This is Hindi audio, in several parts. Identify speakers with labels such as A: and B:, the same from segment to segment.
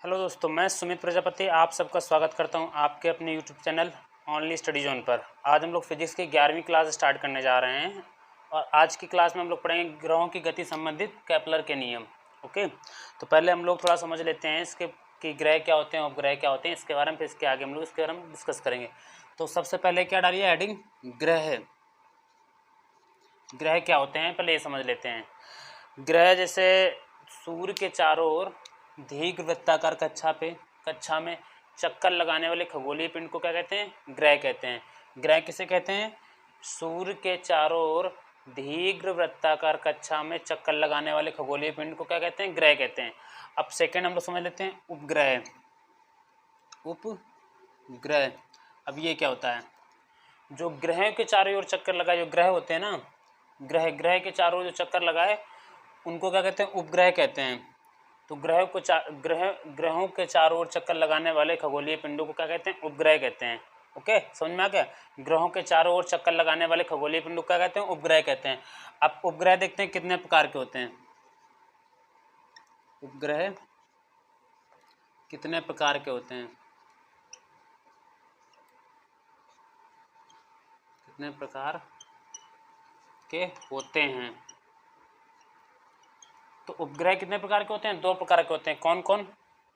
A: हेलो दोस्तों, मैं सुमित प्रजापति आप सबका स्वागत करता हूं आपके अपने YouTube channel only study zone पर। आज हम लोग फिजिक्स की 11वीं क्लास स्टार्ट करने जा रहे हैं और आज की क्लास में हम लोग पढ़ेंगे ग्रहों की गति संबंधित केपलर के नियम। ओके, तो पहले हम लोग थोड़ा समझ लेते हैं इसके कि ग्रह क्या होते हैं, उपग्रह क्या होते हैं, इसके बारे में। फिर इसके आगे हम लोग इसके बारे में डिस्कस करेंगे। तो सबसे पहले क्या डालिए हेडिंग, ग्रह। ग्रह क्या होते हैं पहले ये समझ लेते हैं। ग्रह जैसे सूर्य के चारों ओर दीर्घ वृत्ताकार कक्षा में चक्कर लगाने वाले खगोलीय पिंड को क्या कहते हैं? ग्रह कहते हैं। ग्रह किसे कहते हैं? सूर्य के चारों ओर दीर्घ वृत्ताकार कक्षा में चक्कर लगाने वाले खगोलीय पिंड को क्या कहते हैं? ग्रह कहते हैं। अब सेकंड हम लोग समझ लेते हैं उपग्रह। उपग्रह, अब ये क्या होता है? जो ग्रह के चारों ओर चक्कर लगाए, जो ग्रह होते हैं ना, ग्रह के चारों ओर जो चक्कर लगाए उनको क्या कहते हैं? उपग्रह कहते हैं। तो ग्रहों के चारों ओर चक्कर लगाने वाले खगोलीय पिंडों को क्या कहते हैं? उपग्रह कहते हैं। ओके, समझ में आ गया? ग्रहों के चारों ओर चक्कर लगाने वाले खगोलीय पिंडों को क्या कहते हैं? उपग्रह कहते हैं। अब उपग्रह देखते हैं कितने प्रकार के होते हैं। उपग्रह कितने प्रकार के होते हैं? कितने प्रकार के होते हैं? तो उपग्रह कितने प्रकार के होते हैं? दो प्रकार के होते हैं। कौन कौन?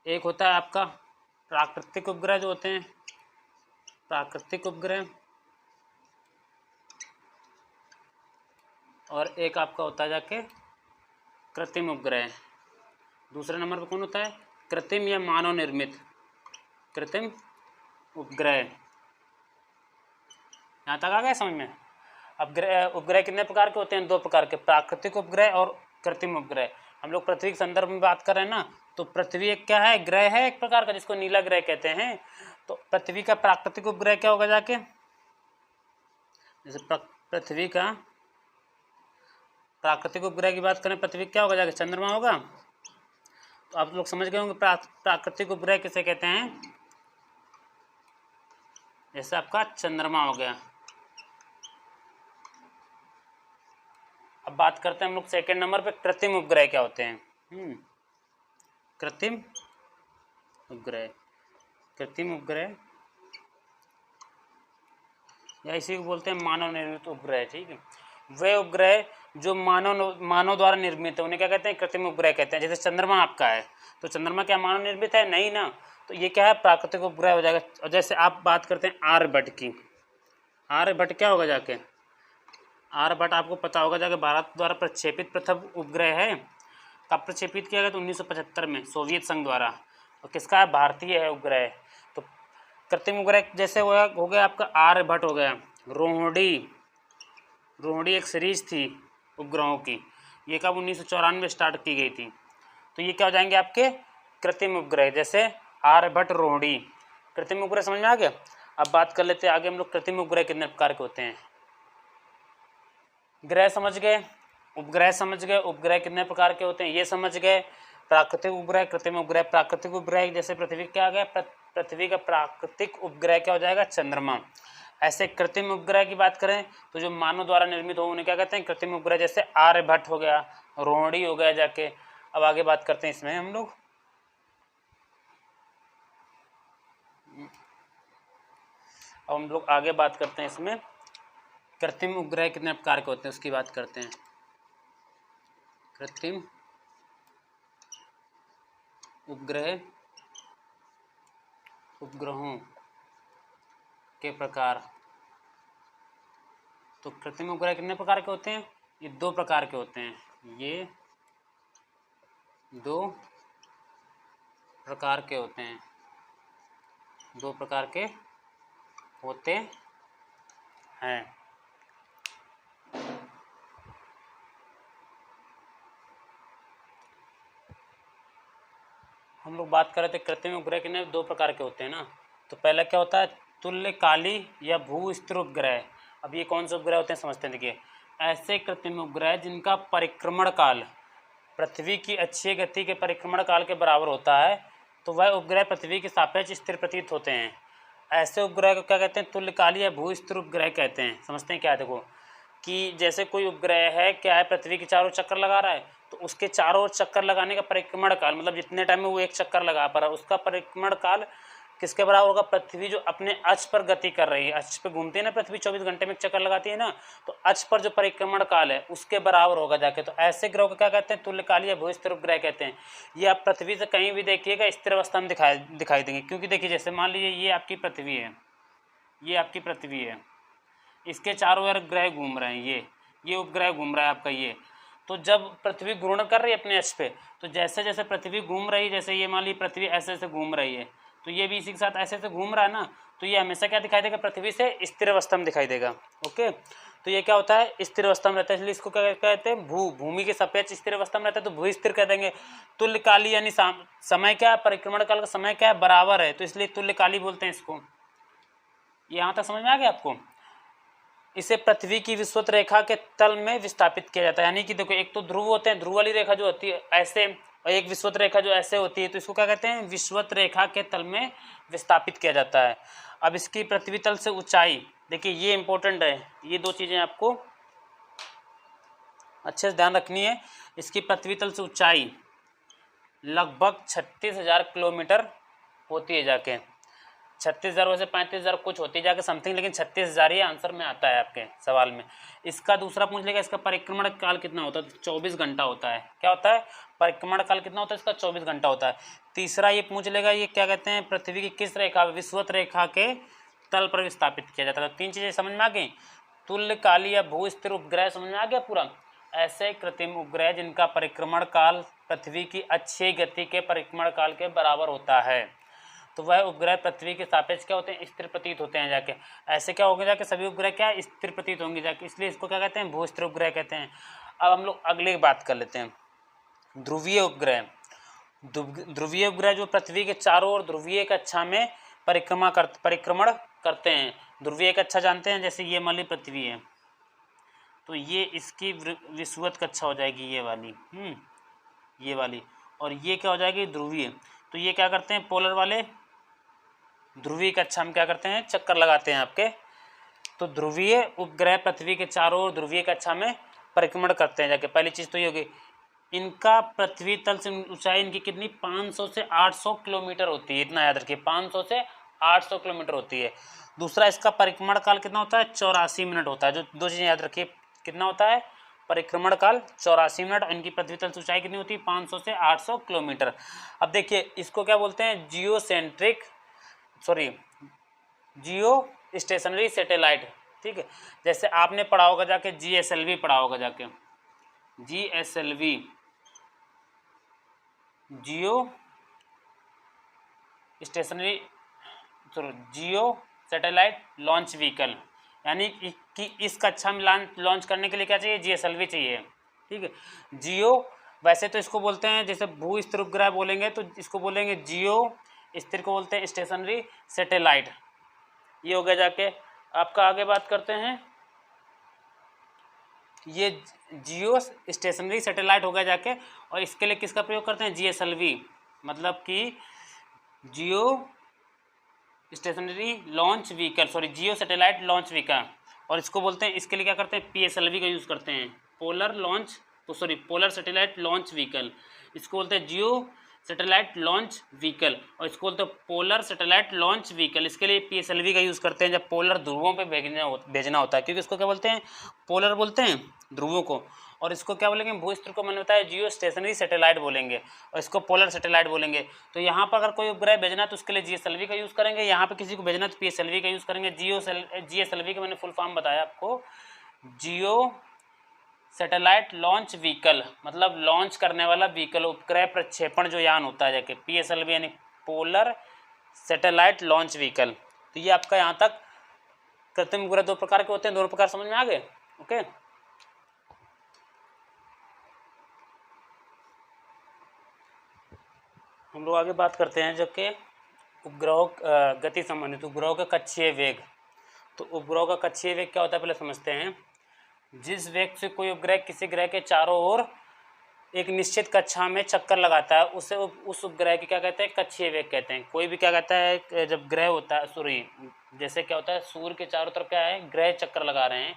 A: एक होता है आपका प्राकृतिक उपग्रह जो होते हैं, प्राकृतिक उपग्रह, और एक आपका होता है जाके कृत्रिम उपग्रह। दूसरे नंबर पर कौन होता है? कृत्रिम या मानव निर्मित कृत्रिम उपग्रह। यहाँ तक आ गया समझ में? अब उपग्रह कितने प्रकार के होते हैं? दो प्रकार के, प्राकृतिक उपग्रह और कृत्रिम उपग्रह। हम लोग पृथ्वी के संदर्भ में बात कर रहे हैं ना, तो पृथ्वी एक क्या है? ग्रह है एक प्रकार का, जिसको नीला ग्रह कहते हैं। तो पृथ्वी का प्राकृतिक उपग्रह क्या होगा जाके? जैसे पृथ्वी का प्राकृतिक उपग्रह की बात करें, पृथ्वी क्या होगा जाके? चंद्रमा होगा। तो आप लोग समझ गए होंगे प्राकृतिक उपग्रह किसे कहते हैं। जैसे आपका चंद्रमा हो गया। अब बात करते हैं हम लोग सेकंड नंबर पे कृत्रिम उपग्रह क्या होते हैं। कृत्रिम उपग्रह, कृत्रिम उपग्रह या इसी को बोलते हैं मानव निर्मित उपग्रह। ठीक है, वे उपग्रह जो मानव द्वारा निर्मित है उन्हें क्या कहते हैं? कृत्रिम उपग्रह कहते हैं। जैसे चंद्रमा आपका है, तो चंद्रमा क्या मानव निर्मित है? नहीं ना, तो ये क्या है? प्राकृतिक उपग्रह हो जाएगा। और जैसे आप बात करते हैं आर्यभट्ट की, आर्यभट्ट क्या होगा जाके? आर्यभट्ट आपको पता होगा जाके भारत द्वारा प्रक्षेपित प्रथम उपग्रह है। कब प्रक्षेपित किया गया? तो 1975 में सोवियत संघ द्वारा। और किसका है? भारतीय है उपग्रह। तो कृत्रिम उपग्रह जैसे हो गया आपका आर्यभट्ट हो गया। रोहिणी एक सीरीज थी उपग्रहों की, ये कब 1994 में स्टार्ट की गई थी। तो ये क्या हो जाएंगे आपके? कृत्रिम उपग्रह, जैसे आर्यभट्ट, रोहिणी, कृत्रिम उपग्रह। समझ में आ गया? अब बात कर लेते हैं आगे हम लोग कृत्रिम उपग्रह कितने प्रकार के होते हैं। ग्रह समझ गए, उपग्रह समझ गए, उपग्रह कितने प्रकार के होते हैं ये समझ गए। प्राकृतिक उपग्रह, कृत्रिम उपग्रह। प्राकृतिक उपग्रह जैसे पृथ्वी क्या आ गया? पृथ्वी का प्राकृतिक उपग्रह क्या हो जाएगा? चंद्रमा। ऐसे कृत्रिम उपग्रह की बात करें तो जो मानव द्वारा निर्मित हो उन्हें क्या कहते हैं? कृत्रिम उपग्रह। जैसे आर्यभट्ट हो गया, रोहिणी हो गया जाके। अब आगे बात करते हैं इसमें हम लोग। अब हम लोग आगे बात करते हैं इसमें कृत्रिम उपग्रह कितने प्रकार के होते हैं उसकी बात करते हैं। कृत्रिम उपग्रह, उपग्रहों के प्रकार। तो कृत्रिम उपग्रह कितने प्रकार के होते हैं? ये दो प्रकार के होते हैं। ये दो प्रकार के होते हैं, दो प्रकार के होते हैं। हम लोग बात कर रहे थे कृत्रिम उपग्रह कितने दो प्रकार के होते हैं ना। तो पहला क्या होता है? तुल्यकाली या भू स्थिर उपग्रह। अब ये कौन से उपग्रह होते हैं समझते हैं। देखिए, ऐसे कृत्रिम उपग्रह जिनका परिक्रमण काल पृथ्वी की अक्षीय गति के परिक्रमण काल के बराबर होता है, तो वह उपग्रह पृथ्वी के सापेक्ष स्थिर प्रतीत होते हैं। ऐसे उपग्रह को क्या कहते हैं? तुल्यकाली या भू स्थिर उपग्रह कहते हैं। समझते हैं क्या? देखो, कि जैसे कोई उपग्रह है, क्या है, पृथ्वी के चारों चक्कर लगा रहा है, तो उसके चारों ओर चक्कर लगाने का परिक्रमण काल, मतलब जितने टाइम में वो एक चक्कर लगा पा रहा है उसका परिक्रमण काल किसके बराबर होगा? पृथ्वी जो अपने अक्ष पर गति कर रही है, अक्ष पे घूमती है ना पृथ्वी, 24 घंटे में एक चक्कर लगाती है ना, तो अक्ष पर जो परिक्रमण काल है उसके बराबर होगा जाके। तो ऐसे ग्रह को क्या कहते हैं? तुल्यकाली या भूस्थिर उपग्रह कहते हैं। ये आप पृथ्वी से कहीं भी देखिएगा स्थिर अवस्था में दिखाई देंगे, क्योंकि देखिए जैसे मान लीजिए ये आपकी पृथ्वी है, ये आपकी पृथ्वी है, इसके चारों ओर ग्रह घूम रहे हैं, ये उपग्रह घूम रहा है आपका ये। तो जब पृथ्वी घूर्णन कर रही है अपने अक्ष पे, तो जैसे जैसे पृथ्वी घूम रही है, जैसे ये मान ली पृथ्वी ऐसे ऐसे घूम रही है, तो ये भी इसी के साथ ऐसे ऐसे घूम रहा है ना, तो ये हमेशा क्या दिखाई देगा? पृथ्वी से स्थिर अवस्था में दिखाई देगा। ओके, तो ये क्या होता है? स्थिर अवस्था में रहता है, इसलिए इसको क्या कहते हैं? भूमि के सापेक्ष स्थिर अवस्था में रहता है, तो भू स्थिर कह देंगे। तुल्यकाली यानी समय क्या है? परिक्रमण काल का समय क्या है? बराबर है, तो इसलिए तुल्यकाली बोलते हैं इसको। यहाँ तक समझ में आ गया आपको? इसे पृथ्वी की विषुवत रेखा के तल में विस्थापित किया जाता है। यानी कि देखो, एक तो ध्रुव होते हैं, ध्रुव वाली रेखा जो होती है ऐसे, और एक विषुवत रेखा जो ऐसे होती है, तो इसको क्या कहते हैं? विषुवत रेखा के तल में विस्थापित किया जाता है। अब इसकी पृथ्वी तल से ऊंचाई, देखिए ये इंपॉर्टेंट है, ये दो चीजें आपको अच्छे से ध्यान रखनी है। इसकी पृथ्वी तल से ऊंचाई लगभग 36,000 किलोमीटर होती है जाके, 36,000 से 35,000 कुछ होती है जाके समथिंग, लेकिन 36,000 ही आंसर में आता है आपके सवाल में। इसका दूसरा पूछ लेगा, इसका परिक्रमण काल कितना होता है? 24 घंटा होता है। क्या होता है? परिक्रमण काल कितना होता है इसका? 24 घंटा होता है। तीसरा ये पूछ लेगा, ये क्या कहते हैं? पृथ्वी की किस रेखा, विषुवत रेखा के तल पर विस्थापित किया जाता है। तो तीन चीजें समझ में आ गई। तुल्यकाली या भूस्थिर उपग्रह समझ में आ गया पूरा। ऐसे कृत्रिम उपग्रह जिनका परिक्रमण काल पृथ्वी की अक्षीय गति के परिक्रमण काल के बराबर होता है, तो वह उपग्रह पृथ्वी के सापेक्ष क्या होते हैं? स्थिर प्रतीत होते हैं जाके। ऐसे क्या होंगे जाके? सभी उपग्रह क्या स्थिर प्रतीत होंगे जाके, इसलिए इसको क्या कहते हैं? भूस्थिर उपग्रह कहते हैं। अब हम लोग अगले की बात कर लेते हैं, ध्रुवीय उपग्रह। ध्रुवीय उपग्रह जो पृथ्वी के चारों ओर ध्रुवीय कक्षा में परिक्रमण करते हैं। ध्रुवीय कक्षा जानते हैं, जैसे ये मान ली पृथ्वी है, तो ये इसकी विषुवत कक्षा हो जाएगी, ये वाली, ये वाली, और ये क्या हो जाएगी? ध्रुवीय। तो ये क्या करते हैं? पोलर वाले ध्रुवीय कक्षा में क्या करते हैं? चक्कर लगाते हैं आपके। तो ध्रुवीय उपग्रह पृथ्वी के चारों ओर ध्रुवीय कक्षा में परिक्रमण करते हैं जाके। पहली चीज तो ये होगी, इनका पृथ्वी तल से ऊंचाई इनकी कितनी? 500 से 800 किलोमीटर होती है, इतना याद रखिए, 500 से 800 किलोमीटर होती है। दूसरा, इसका परिक्रमण काल कितना होता है? 84 मिनट होता है। जो दो चीजें याद रखिए, कितना होता है? परिक्रमण काल 84 मिनट, और इनकी पृथ्वी तल से ऊंचाई कितनी होती है? 500 से 800 किलोमीटर। अब देखिए, इसको क्या बोलते हैं? जियो स्टेशनरी सैटेलाइट। ठीक है, जैसे आपने पढ़ा होगा जाके, GSLV पढ़ा होगा जाके, GSLV, जियो सैटेलाइट लॉन्च व्हीकल, यानी कि इस कक्षा में लॉन्च करने के लिए क्या चाहिए? GSLV चाहिए। ठीक है, जियो, वैसे तो इसको बोलते हैं, जैसे भू स्थिर उपग्रह बोलेंगे तो इसको बोलेंगे जियो, स्थिर को बोलते हैं स्टेशनरी सैटेलाइट। ये हो गया जाके आपका। आगे बात करते हैं, ये जियो स्टेशनरी सैटेलाइट हो गया जाके, और इसके लिए किसका प्रयोग करते हैं? GSLV, मतलब कि जियो स्टेशनरी लॉन्च व्हीकल, जियो सैटेलाइट लॉन्च व्हीकल। और इसको बोलते हैं, इसके लिए क्या करते हैं? PSLV का यूज़ करते हैं, पोलर सैटेलाइट लॉन्च व्हीकल। इसको बोलते हैं जियो सैटेलाइट लॉन्च व्हीकल, और इसको बोलते हैं पोलर सैटेलाइट लॉन्च व्हीकल। इसके लिए PSLV का यूज़ करते हैं जब पोलर ध्रुवों पे भेजना होता है, क्योंकि इसको क्या बोलते हैं? पोलर बोलते हैं ध्रुवों को। और इसको क्या बोलेंगे? भूस्थिर को मैंने बताया जियो स्टेशनरी सैटेलाइट बोलेंगे, और इसको पोलर सैटेलाइट बोलेंगे। तो यहाँ पर अगर कोई उपग्रह भेजना तो उसके लिए GSLV का यूज़ करेंगे, यहाँ पर किसी को भेजना तो PSLV का यूज़ करेंगे। GSLV का मैंने फुल फॉर्म बताया आपको, जियो सैटेलाइट लॉन्च व्हीकल, मतलब लॉन्च करने वाला व्हीकल, उपग्रह प्रक्षेपण जो यान होता है जाके, PSLV यानी पोलर सैटेलाइट लॉन्च व्हीकल। तो ये आपका यहाँ तक कृत्रिम उपग्रह दो प्रकार के होते हैं, दोनों प्रकार समझ में आ गए। ओके, हम लोग आगे बात करते हैं जो कि उपग्रहों गति संबंधित, उपग्रहों का कक्षीय वेग। तो उपग्रहों का कक्षीय वेग क्या होता है पहले समझते हैं। जिस वेग से कोई उपग्रह किसी ग्रह के चारों ओर एक निश्चित कक्षा में चक्कर लगाता है, उसे उस उपग्रह की क्या कहते हैं? कक्षीय वेग कहते हैं। कोई भी क्या कहता है, जब ग्रह होता है, जैसे क्या होता है, सूर्य के चारों तरफ क्या है? ग्रह चक्कर लगा रहे हैं,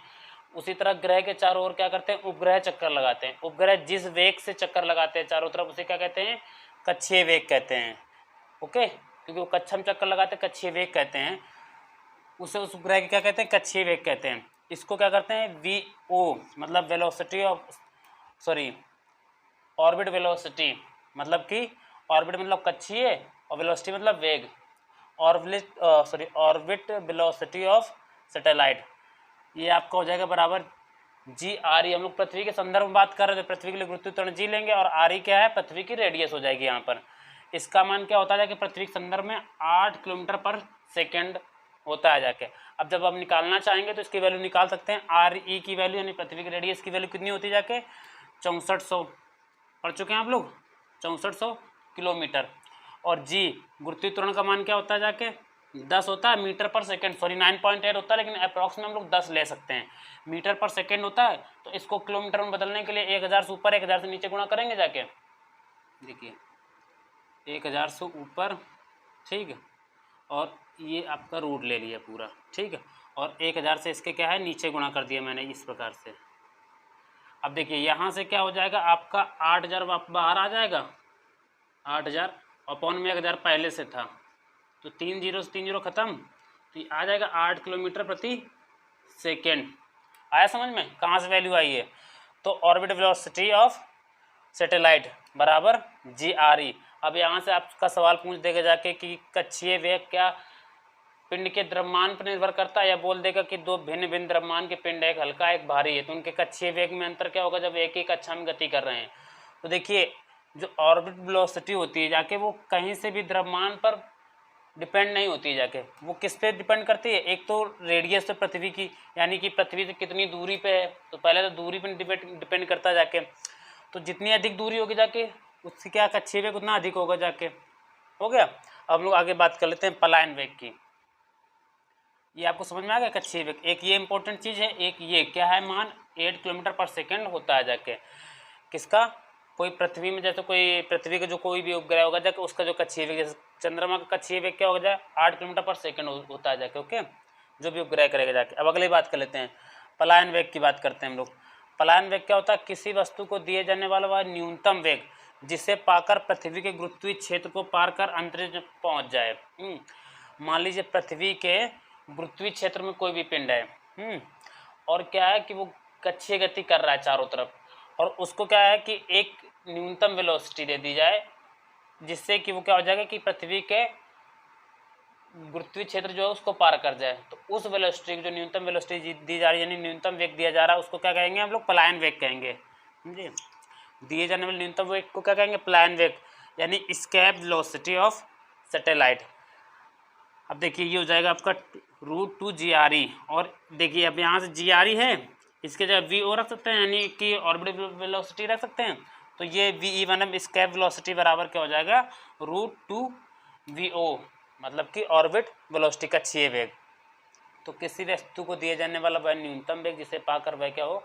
A: उसी तरह ग्रह के चारों ओर क्या करते हैं, उपग्रह चक्कर लगाते हैं। उपग्रह जिस वेग से चक्कर लगाते हैं चारों तरफ उसे क्या कहते हैं, कक्षीय वेग कहते हैं। ओके, क्योंकि वो कक्षा में चक्कर लगाते हैं, कक्षीय वेग कहते हैं उसे। उस उपग्रह के क्या कहते हैं, कक्षीय वेग कहते हैं। इसको क्या करते हैं, VO मतलब वेलोसिटी ऑफ ऑर्बिट वेलोसिटी, मतलब कि ऑर्बिट मतलब कक्षीय और वेलोसिटी मतलब वेग। ऑर्बिट वेलोसिटी ऑफ सैटेलाइट, ये आपका हो जाएगा बराबर GRE। हम लोग पृथ्वी के संदर्भ में बात कर रहे थे, पृथ्वी के लिए गुरुत्वीय त्वरण G लेंगे और RE क्या है, पृथ्वी की रेडियस हो जाएगी यहाँ पर। इसका मान क्या होता है कि पृथ्वी के संदर्भ में 8 किलोमीटर पर सेकेंड होता है जाके। अब जब आप निकालना चाहेंगे तो इसकी वैल्यू निकाल सकते हैं। RE की वैल्यू यानी पृथ्वी की रेडियस की वैल्यू कितनी होती है जाके, 6400 पढ़ चुके हैं आप लोग, 6400 किलोमीटर। और G गुरुत्वीय त्वरण का मान क्या होता है जाके, 10 होता है मीटर पर सेकंड, 9.8 होता है, लेकिन अप्रॉक्स में हम लोग 10 ले सकते हैं। मीटर पर सेकंड होता है तो इसको किलोमीटर में बदलने के लिए 1000 से ऊपर 1000 से नीचे गुणा करेंगे जाके। देखिए 1000 से ऊपर, ठीक है, और ये आपका रूट ले लिया पूरा, ठीक है, और 1000 से इसके क्या है नीचे गुणा कर दिया मैंने इस प्रकार से। अब देखिए यहाँ से क्या हो जाएगा आपका 8000 बाहर आ जाएगा, 8000 अपॉन में 1000 पहले से था तो 3 जीरो से 3 जीरो खत्म, तो ये आ जाएगा 8 किलोमीटर प्रति सेकेंड। आया समझ में कहाँ से वैल्यू आई है, तो ऑर्बिट वेलोसिटी ऑफ सैटेलाइट बराबर GRE। अब यहाँ से आपका सवाल पूछ देगा जाके कि कक्षीय वेग क्या पिंड के द्रव्यमान पर निर्भर करता है, या बोल देगा कि दो भिन्न भिन्न द्रव्यमान के पिंड, एक हल्का एक भारी है, तो उनके कक्षीय वेग में अंतर क्या होगा जब एक ही कक्षा में गति कर रहे हैं। तो देखिए जो ऑर्बिट वेलोसिटी होती है जाके वो कहीं से भी द्रव्यमान पर डिपेंड नहीं होती है जाके, वो किस पे डिपेंड करती है, एक तो रेडियस पे पृथ्वी की, यानी कि पृथ्वी से कितनी दूरी पे है, तो पहले तो दूरी पे डिपेंड करता है जाके, तो जितनी अधिक दूरी होगी जाके उससे क्या कक्षीय वेग उतना अधिक होगा जाके। हो गया। अब हम लोग आगे बात कर लेते हैं पलायन वेग की। ये आपको समझ में आ गया कक्षीय वेग, एक ये इंपॉर्टेंट चीज़ है, एक ये क्या है मान 8 किलोमीटर पर सेकेंड होता है जाके, किसका, कोई पृथ्वी में जैसे कोई पृथ्वी का जो कोई भी उपग्रह होगा जाके उसका जो कक्षीय वेग, जैसे चंद्रमा का कक्षीय वेग क्या होगा जाए 8 किलोमीटर पर सेकेंड होता है जाके। ओके, जो भी उपग्रह करेगा जाके। अब अगली बात कर लेते हैं, पलायन वेग की बात करते हैं हम लोग। पलायन वेग क्या होता है, किसी वस्तु को दिए जाने वाला वह न्यूनतम वेग जिसे पाकर पृथ्वी के गुरुत्वीय क्षेत्र को पार कर अंतरिक्ष में पहुँच जाए। मान लीजिए पृथ्वी के गुरुत्वीय क्षेत्र में कोई भी पिंड है, और क्या है कि वो कक्षीय गति कर रहा है चारों तरफ, और उसको क्या है कि एक न्यूनतम वेलोसिटी दे दी जाए जिससे कि वो क्या हो जाएगा कि पृथ्वी के गुरुत्वीय क्षेत्र जो है उसको पार कर जाए। तो उस वेलोसिटी जो न्यूनतम वेलोसिटी दी जा रही है, यानी न्यूनतम वेग दिया जा रहा है, उसको क्या कहेंगे हम लोग, पलायन वेग कहेंगे। समझिए, दिए जाने वाले न्यूनतम वेग को क्या कहेंगे, पलायन वेग, यानी एस्केप वेलोसिटी ऑफ सैटेलाइट। अब देखिए ये हो जाएगा आपका √2 GRE, और देखिए अब यहाँ से GRE है, इसके जगह VO रख सकते हैं, यानी कि ऑर्बिट वेलोसिटी रख सकते हैं, तो ये VE1 एस्केप वेलोसिटी बराबर क्या हो जाएगा, √2 VO, मतलब कि ऑर्बिट वेलोसिटी कक्षीय वेग। तो किसी वस्तु को दिए जाने वाला वह न्यूनतम वेग जिसे पाकर वह क्या हो,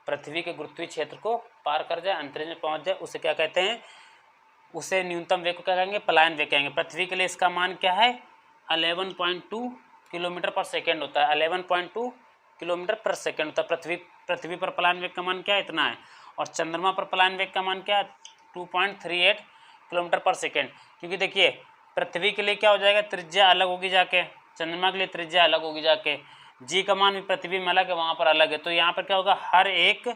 A: पृथ्वी के गुरुत्वीय क्षेत्र को पार कर जाए, अंतरिक्ष में पहुंच जाए, उसे क्या कहते हैं, उसे न्यूनतम वेग को क्या कहेंगे, पलायन वेग कहेंगे। पृथ्वी के लिए इसका मान क्या है, 11.2 किलोमीटर पर सेकेंड होता है, 11.2 किलोमीटर पर सेकेंड होता है। पृथ्वी पर पलायन वेग का मान क्या है, इतना है, और चंद्रमा पर पलायन वेग का मान क्या है, 2.38 किलोमीटर पर सेकेंड। क्योंकि देखिए पृथ्वी के लिए क्या हो जाएगा, त्रिज्या अलग होगी जाके, चंद्रमा के लिए त्रिज्या अलग होगी जाके, जी का मान भी पृथ्वी में अलग है, वहाँ पर अलग है। तो यहाँ पर क्या होगा, हर एक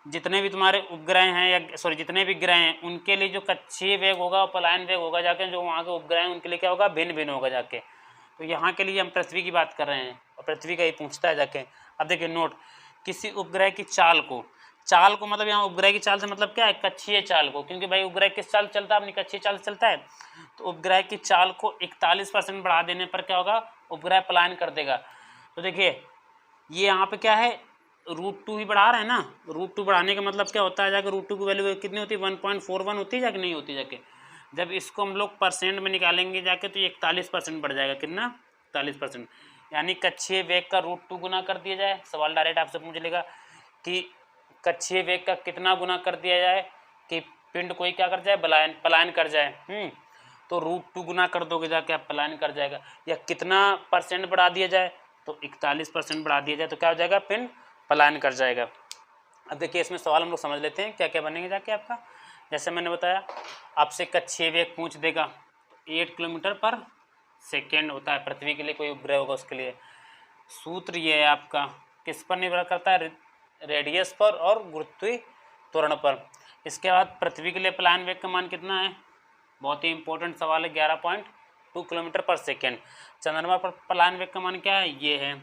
A: जितने भी तुम्हारे उपग्रह हैं या जितने भी ग्रह हैं उनके लिए जो कक्षीय वेग होगा और पलायन वेग होगा जाके, जो वहाँ के उपग्रह हैं उनके लिए क्या होगा, भिन्न भिन्न होगा जाके। तो यहाँ के लिए हम पृथ्वी की बात कर रहे हैं और पृथ्वी का ही पूछता है जाके। अब देखिए नोट, किसी उपग्रह की चाल को मतलब यहाँ उपग्रह की चाल से मतलब क्या है, कक्षीय चाल को, क्योंकि भाई उपग्रह किस चाल चलता है, अपनी कक्षीय चाल चलता है। तो उपग्रह की चाल को 41% बढ़ा देने पर क्या होगा, उपग्रह पलायन कर देगा। तो देखिए ये यहाँ पे क्या है, √2 ही बढ़ा रहे हैं ना, √2 बढ़ाने का मतलब क्या होता है जाके, √2 की वैल्यू कितनी होती है, 1.41 होती है जाके, नहीं होती जाके। जब इसको हम लोग परसेंट में निकालेंगे जाके तो ये 41% बढ़ जाएगा, कितना, 41%, यानी कक्षीय वेग का √2 गुना कर दिया जाए। सवाल डायरेक्ट आपसे पूछ लेगा कि कक्षीय वेग का कितना गुना कर दिया जाए कि पिंड कोई क्या कर जाए, पलायन कर जाए। तो √2 गुना कर दोगे जाके आप पलायन कर जाएगा, या कितना परसेंट बढ़ा दिया जाए, तो 41% बढ़ा दिया जाए तो क्या हो जाएगा, पिंड पलायन कर जाएगा। अब देखिए इसमें सवाल हम लोग समझ लेते हैं क्या क्या बनेंगे जाके आपका। जैसे मैंने बताया आपसे कक्षीय वेग पूछ देगा, 8 किलोमीटर पर सेकेंड होता है पृथ्वी के लिए, कोई उपग्रह होगा उसके लिए। सूत्र ये है आपका, किस पर निर्भर करता है, रेडियस पर और गुरुत्वीय त्वरण पर। इसके बाद पृथ्वी के लिए पलायन वेग का मान कितना है, बहुत ही इंपॉर्टेंट सवाल है, 11.2 किलोमीटर पर सेकेंड। चंद्रमा पर पलायन वेग का मान क्या है, ये है।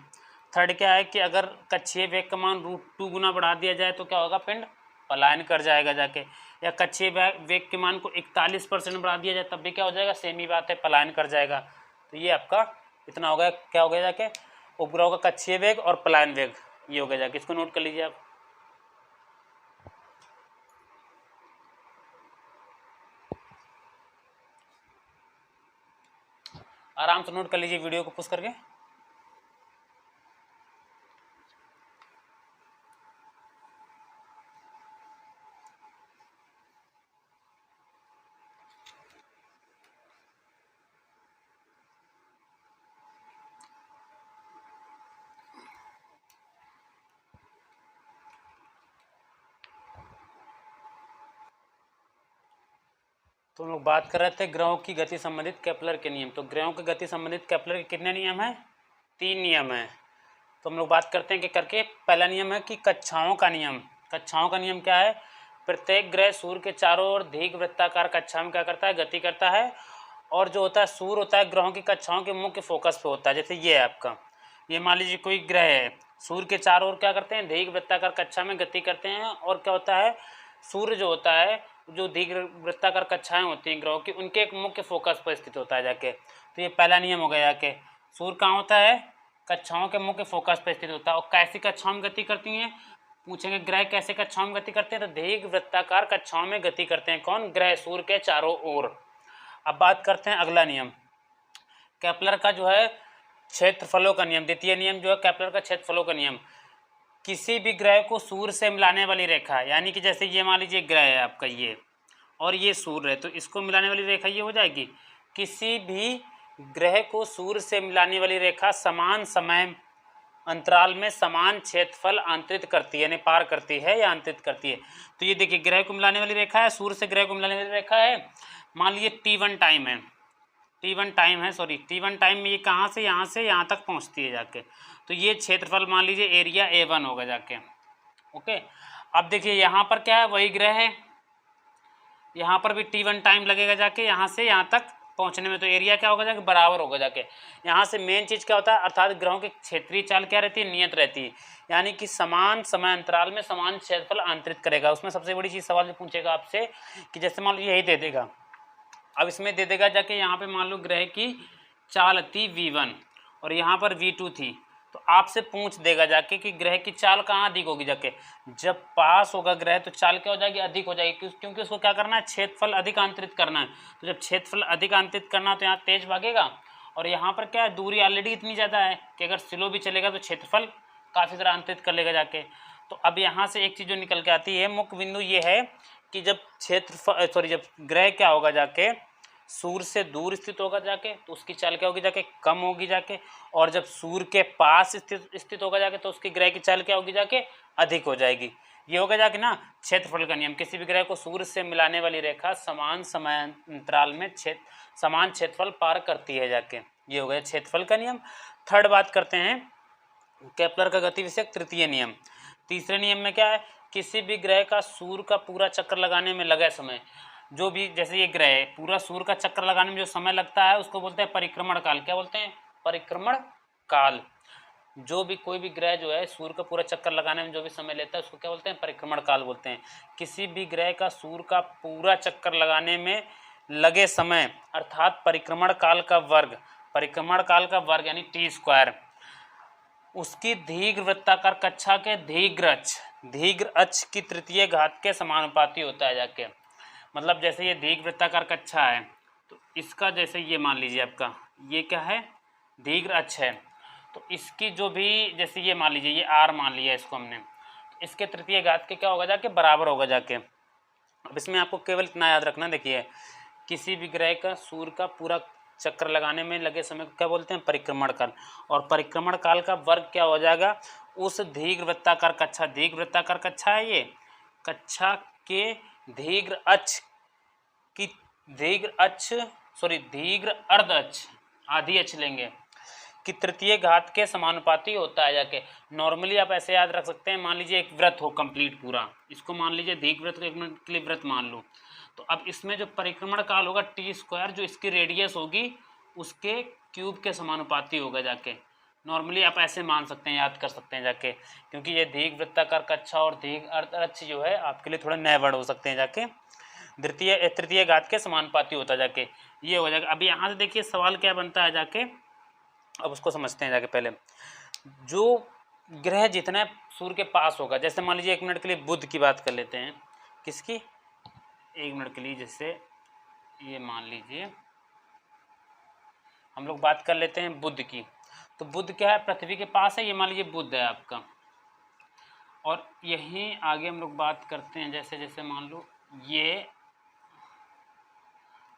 A: थर्ड क्या है कि अगर कक्षीय वेग का मान √2 गुना बढ़ा दिया जाए तो क्या होगा, पिंड पलायन कर जाएगा जाके। या कक्षीय वेग के मान को 41% बढ़ा दिया जाए तब भी क्या हो जाएगा, सेम ही बात है, पलायन कर जाएगा। तो ये आपका इतना हो गया, क्या हो गया जाके, उपग्रहों का कक्षीय वेग और पलायन वेग, ये हो गया जाके। इसको नोट कर लीजिए आप। आराम से नोट कर लीजिए वीडियो को पुश करके। तो हम लोग बात कर रहे थे ग्रहों की गति संबंधित केपलर के नियम। तो ग्रहों की गति संबंधित केपलर के कितने नियम हैं, 3 नियम हैं। तो हम लोग बात करते हैं कि करके। पहला नियम है कि कक्षाओं का नियम। कक्षाओं का नियम क्या है, प्रत्येक ग्रह सूर्य के चारों ओर दीर्घवृत्ताकार कक्षा में क्या करता है, गति करता है। और जो होता है सूर्य होता है ग्रहों की कक्षाओं के मुख्य फोकस पे होता है। जैसे ये है आपका, ये मान लीजिए कोई ग्रह है, सूर्य के चारों ओर क्या करते हैं, दीर्घवृत्ताकार कक्षा में गति करते हैं। और क्या होता है, सूर्य जो होता है, जो दीर्घवृत्ताकार कक्षाएं होती हैं ग्रहों की, उनके एक मुख्य फोकस पर स्थित होता है जाके। तो ये पहला नियम हो गया जाके, सूर्य कहाँ होता है, कक्षाओं के मुख्य फोकस पर स्थित होता है। और कैसी कक्षाओं में गति करती हैं, पूछेंगे ग्रह कैसे कक्षाओं में गति करते हैं, तो दीर्घवृत्ताकार कक्षाओं में गति करते हैं। कौन, ग्रह सूर्य के चारों ओर। अब बात करते हैं अगला नियम, केपलर का जो है क्षेत्रफलों का नियम। द्वितीय नियम जो है केपलर का क्षेत्रफलों का नियम। किसी भी ग्रह को सूर्य से मिलाने वाली रेखा, यानी कि जैसे ये मान लीजिए ग्रह है आपका ये, और ये सूर्य है, तो इसको मिलाने वाली रेखा ये हो जाएगी। किसी भी ग्रह को सूर्य से मिलाने वाली रेखा समान समय अंतराल में समान क्षेत्रफल अंतरित करती है, यानी पार करती है या अंतरित करती है। तो ये देखिए ग्रह को मिलाने वाली रेखा है, सूर्य से ग्रह को मिलाने वाली रेखा है। मान लीजिए T1 टाइम है, T1 टाइम में ये कहाँ से यहाँ तक पहुँचती है जाके। तो ये क्षेत्रफल मान लीजिए एरिया A1 होगा जाके। ओके, अब देखिए यहाँ पर क्या है, वही ग्रह है, यहाँ पर भी T1 टाइम लगेगा जाके यहाँ से यहाँ तक पहुँचने में। तो एरिया क्या होगा जाके, बराबर होगा जाके। यहाँ से मेन चीज़ क्या होता है, अर्थात ग्रहों की क्षेत्रीय चाल क्या रहती है, नियत रहती है, यानी कि समान समय अंतराल में समान क्षेत्रफल अंतरित करेगा। उसमें सबसे बड़ी चीज़ सवाल जो पूछेगा आपसे कि जैसे मान लो यही दे देगा, अब इसमें दे देगा जाके यहाँ पे मान लो ग्रह की चाल थी V1 और यहाँ पर V2 थी, तो आपसे पूछ देगा जाके कि ग्रह की चाल कहाँ अधिक होगी जाके। जब पास होगा ग्रह तो चाल क्या हो जाएगी, अधिक हो जाएगी, क्योंकि उसको क्या करना है, क्षेत्रफल अधिक आंतरित करना है। तो जब क्षेत्रफल अधिक आंतरित करना है तो यहाँ तेज भागेगा, और यहाँ पर क्या है, दूरी ऑलरेडी इतनी ज़्यादा है कि अगर स्लो भी चलेगा तो क्षेत्रफल काफ़ी ज़्यादा आंतरित कर लेगा जाके। तो अब यहाँ से एक चीज़ जो निकल के आती है, मुख्य बिंदु ये है कि जब ग्रह क्या होगा जाके, सूर्य से दूर स्थित होगा जाके तो उसकी चाल क्या होगी जाके, कम होगी जाके। और जब सूर्य के पास स्थित होगा जाके तो उसकी ग्रह की चाल क्या होगी जाके, अधिक हो जाएगी। ये होगा जाके ना क्षेत्रफल का नियम। किसी भी ग्रह को सूर्य से मिलाने वाली रेखा समान समय अंतराल में समान क्षेत्रफल पार करती है जाके, ये हो गया क्षेत्रफल का नियम। थर्ड बात करते हैं केपलर का गति विषयक तृतीय नियम। तीसरे नियम में क्या है, किसी भी ग्रह का सूर्य का पूरा चक्कर लगाने में लगा समय, जो भी जैसे ये ग्रह है, पूरा सूर्य का चक्कर लगाने में जो समय लगता है उसको बोलते हैं परिक्रमण काल। क्या बोलते हैं, परिक्रमण काल। जो भी कोई भी ग्रह जो है सूर्य का पूरा चक्कर लगाने में जो भी समय लेता है उसको क्या बोलते हैं, परिक्रमण काल बोलते हैं। किसी भी ग्रह का सूर्य का पूरा चक्कर लगाने में लगे समय अर्थात परिक्रमण काल का वर्ग यानी T², उसकी दीर्घवृत्ताकार कक्षा के दीर्घ अक्ष की तृतीय घात के समानुपाती होता है जाके। मतलब जैसे ये दीर्घवृत्ताकार कक्षा है तो इसका जैसे ये मान लीजिए आपका ये क्या है, दीर्घ अक्ष है, तो इसकी जो भी जैसे ये मान लीजिए ये R मान लिया इसको हमने, तो इसके तृतीय घात के क्या होगा जाके, बराबर होगा जाके। अब इसमें आपको केवल इतना याद रखना, देखिए किसी भी ग्रह का सूर्य का पूरा चक्कर लगाने में लगे समय को क्या बोलते हैं, परिक्रमण काल। और परिक्रमण काल का वर्ग क्या हो जाएगा, उस दीर्घवृत्ताकार कक्षा, दीर्घवृत्ताकार कक्षा है ये, कक्षा के दीर्घ अक्ष की दीर्घ अर्ध अक्ष, आधी अक्ष लेंगे, कि तृतीय घात के समानुपाती होता है जाके। नॉर्मली आप ऐसे याद रख सकते हैं, मान लीजिए एक वृत्त हो कंप्लीट पूरा, इसको मान लीजिए दीर्घ वृत्त को 1 मिनट के लिए वृत्त मान लो, तो अब इसमें जो परिक्रमण काल होगा t², जो इसकी रेडियस होगी उसके क्यूब के समानुपाती होगा जाके। नॉर्मली आप ऐसे मान सकते हैं, याद कर सकते हैं जाके, क्योंकि ये दीर्घ वृत्ताकार कक्षा और दीर्घ अर्ध अक्ष जो है आपके लिए थोड़े नए वर्ड हो सकते हैं जाके। तृतीय घात के समानुपाती होता जाके, ये हो जाएगा। अभी यहाँ से देखिए सवाल क्या बनता है जाके, अब उसको समझते हैं जाके। पहले जो ग्रह जितना सूर्य के पास होगा, जैसे मान लीजिए 1 मिनट के लिए बुध की बात कर लेते हैं, किसकी, 1 मिनट के लिए, जैसे ये मान लीजिए हम लोग बात कर लेते हैं बुध की, तो बुध क्या है, पृथ्वी के पास है, ये मान लीजिए बुध है आपका। और यहीं आगे हम लोग बात करते हैं, जैसे जैसे मान लो ये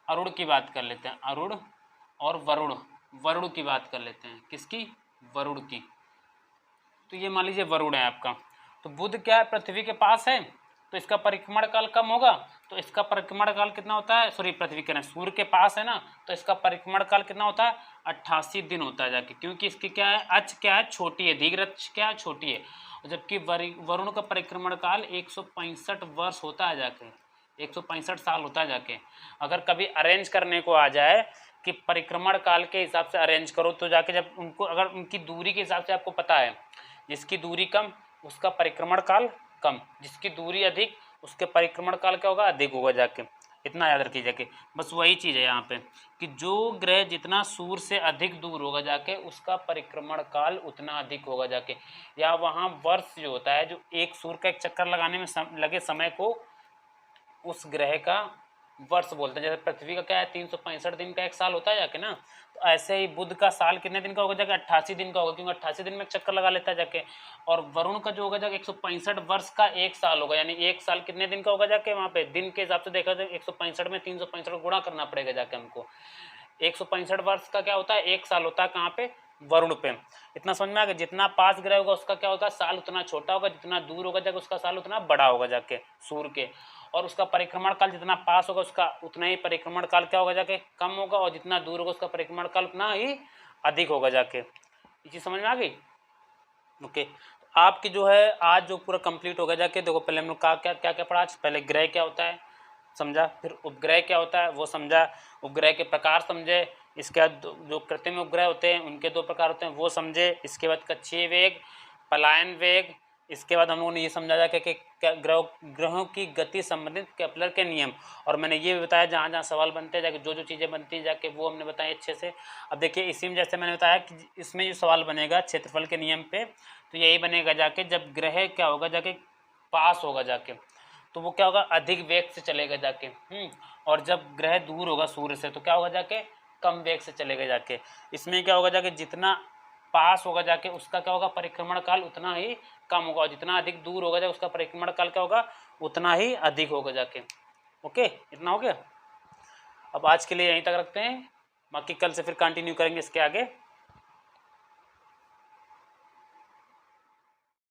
A: अरुण की बात कर लेते हैं, अरुण और वरुण की बात कर लेते हैं, किसकी, वरुण की। तो ये मान लीजिए वरुण है आपका, तो बुध क्या है, पृथ्वी के पास है, तो इसका परिक्रमण काल कम होगा, तो इसका परिक्रमण काल कितना होता है, सॉरी पृथ्वी के ना, सूर्य के पास है ना, तो इसका परिक्रमण काल कितना होता है, 88 दिन होता है जाके, क्योंकि इसकी क्या है, अक्ष क्या है, छोटी है, दीर्घ अक्ष क्या है, छोटी है। जबकि वरुण का परिक्रमण काल 165 वर्ष होता है जाके, 165 साल होता है जाके। अगर कभी अरेंज करने को आ जाए कि परिक्रमण काल के हिसाब से अरेंज करो, तो जाके जब उनको, अगर उनकी दूरी के हिसाब से आपको पता है, जिसकी दूरी कम उसका परिक्रमण काल कम, जिसकी दूरी अधिक उसके परिक्रमण काल क्या होगा, अधिक होगा जाके। इतना याद रखिए जाके, बस वही चीज़ है यहाँ पे कि जो ग्रह जितना सूर्य से अधिक दूर होगा जाके उसका परिक्रमण काल उतना अधिक होगा जाके। या वहाँ वर्ष जो होता है, जो एक सूर्य का एक चक्कर लगाने में लगे समय को, उस ग्रह का वर्ष बोलते हैं। जैसे पृथ्वी का क्या है, 365 दिन का एक साल होता है जाके ना, तो ऐसे ही बुध का साल कितने दिन का होगा जाके, 88 दिन का होगा, क्योंकि 88 दिन में एक चक्कर लगा लेता है जाके। और वरुण का जो होगा जाके 165 वर्ष का एक साल होगा, यानी एक साल कितने दिन का होगा जाके, वहाँ पे दिन के हिसाब से देखा जाए 165 में 365 गुणा करना पड़ेगा जाके हमको। 165 वर्ष का क्या होता है, एक साल होता है, कहाँ पे, वरुण पे। इतना समझ में आ गया, जितना पास ग्रह होगा उसका क्या होगा, साल उतना छोटा होगा, जितना दूर होगा जाके उसका साल उतना बड़ा होगा जाके सूर्य के। और उसका परिक्रमण काल जितना पास होगा उसका उतना ही परिक्रमण काल क्या होगा जाके, कम होगा, और जितना दूर होगा उसका परिक्रमण काल उतना ही अधिक होगा जाके। ये चीज़ समझ में आ गई, ओके। आपकी जो है आज जो पूरा कंप्लीट होगा जाके, देखो पहले हम लोग क्या क्या क्या पढ़ा, पहले ग्रह क्या होता है समझा, फिर उपग्रह क्या होता है वो समझा, उपग्रह के प्रकार समझे, इसके बाद जो कृत्रिम उपग्रह होते हैं उनके 2 प्रकार होते हैं वो समझे, इसके बाद कक्षीय वेग, पलायन वेग, इसके बाद हम लोगों ने ये समझा जाके कि ग्रहों की गति संबंधित केपलर के नियम। और मैंने ये भी बताया जहाँ जहाँ सवाल बनते हैं जाके, जो जो चीज़ें बनती हैं जाके वो हमने बताया अच्छे से। अब देखिए इसी में जैसे मैंने बताया कि इसमें जो सवाल बनेगा क्षेत्रफल के नियम पे, तो यही बनेगा जाके जब ग्रह क्या होगा जाके पास होगा जाके, तो वो क्या होगा, अधिक वेग से चलेगा जाके। और जब ग्रह दूर होगा सूर्य से तो क्या होगा जाके, कम वेग से चलेगा जाके। इसमें क्या होगा जाके, जितना पास होगा जाके उसका क्या होगा, परिक्रमण काल उतना ही कम होगा, और जितना अधिक दूर होगा जाके उसका परिक्रमण काल क्या होगा, उतना ही अधिक होगा जाके। ओके, इतना हो गया। अब आज के लिए यहीं तक रखते हैं, बाकी कल से फिर कंटिन्यू करेंगे इसके आगे।